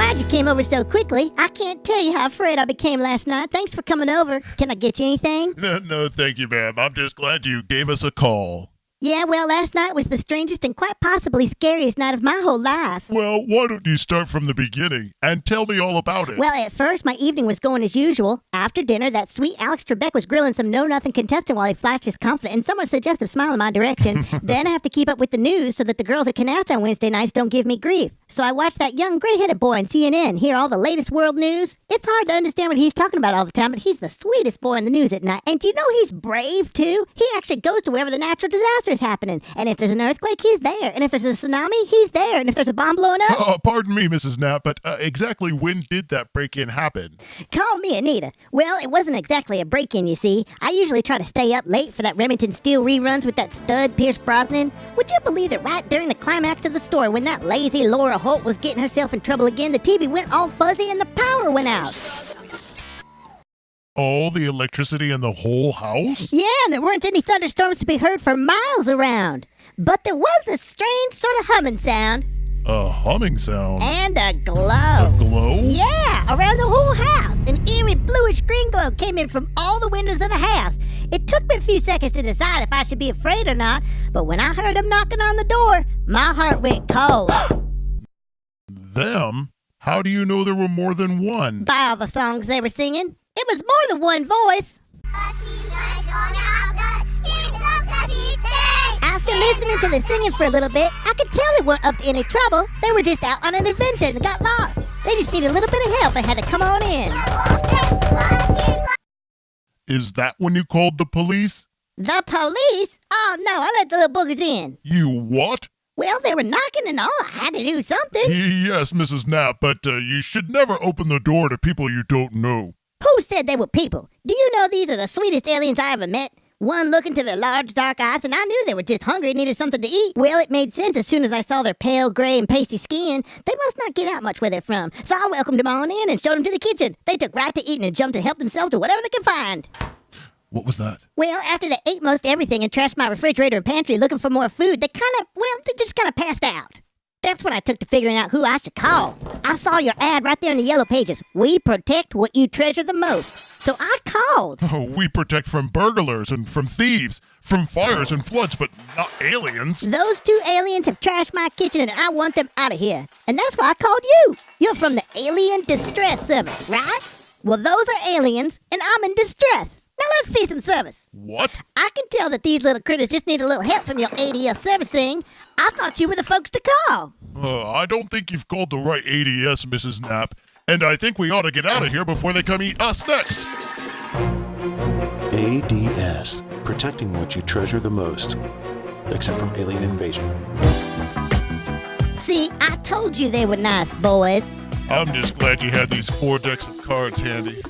glad you came over so quickly. I can't tell you how afraid I became last night. Thanks for coming over. Can I get you anything? No, thank you, ma'am. I'm just glad you gave us a call. Yeah, well, last night was the strangest and quite possibly scariest night of my whole life. Well, why don't you start from the beginning and tell me all about it? Well, at first, my evening was going as usual. After dinner, that sweet Alex Trebek was grilling some know-nothing contestant while he flashed his confident and somewhat suggestive smile in my direction. Then I have to keep up with the news so that the girls at Canasta on Wednesday nights don't give me grief. So I watch that young gray-headed boy on CNN, hear all the latest world news. It's hard to understand what he's talking about all the time, but he's the sweetest boy in the news at night. And do you know he's brave, too? He actually goes to wherever the natural disaster is happening. And if there's an earthquake, he's there. And if there's a tsunami, he's there. And if there's a bomb blowing up... Pardon me, Mrs. Knapp, but exactly when did that break-in happen? Call me Anita. Well, it wasn't exactly a break-in, you see. I usually try to stay up late for that Remington Steel reruns with that stud Pierce Brosnan. Would you believe that right during the climax of the story, when that lazy Laura Holt was getting herself in trouble again, the TV went all fuzzy and the power went out? All the electricity in the whole house? Yeah, and there weren't any thunderstorms to be heard for miles around. But there was this strange sort of humming sound. A humming sound? And a glow. A glow? Yeah, around the whole house. An eerie bluish green glow came in from all the windows of the house. It took me a few seconds to decide if I should be afraid or not, but when I heard them knocking on the door, my heart went cold. Them? How do you know there were more than one? By all the songs they were singing. It was more than one voice. After listening to the singing for a little bit, I could tell they weren't up to any trouble. They were just out on an adventure and got lost. They just needed a little bit of help and had to come on in. Is that when you called the police? The police? Oh, no, I let the little boogers in. You what? Well, they were knocking and all. I had to do something. Yes, Mrs. Knapp, but you should never open the door to people you don't know. Who said they were people? Do you know these are the sweetest aliens I ever met? One look into their large dark eyes, and I knew they were just hungry and needed something to eat. Well, it made sense as soon as I saw their pale gray and pasty skin. They must not get out much where they're from, so I welcomed them on in and showed them to the kitchen. They took right to eating and jumped and helped themselves to whatever they could find. What was that? Well, after they ate most everything and trashed my refrigerator and pantry looking for more food, they just kind of passed out. That's when I took to figuring out who I should call. I saw your ad right there in the yellow pages. We protect what you treasure the most. So I called. Oh, we protect from burglars and from thieves, from fires and floods, but not aliens. Those two aliens have trashed my kitchen and I want them out of here. And that's why I called you. You're from the Alien Distress Service, right? Well, those are aliens and I'm in distress. Now let's see some service. What? I can tell that these little critters just need a little help from your ADS servicing. I thought you were the folks to call. I don't think you've called the right ADS, Mrs. Knapp. And I think we ought to get out of here before they come eat us next. ADS, protecting what you treasure the most. Except from alien invasion. See, I told you they were nice boys. I'm just glad you had these 4 decks of cards handy.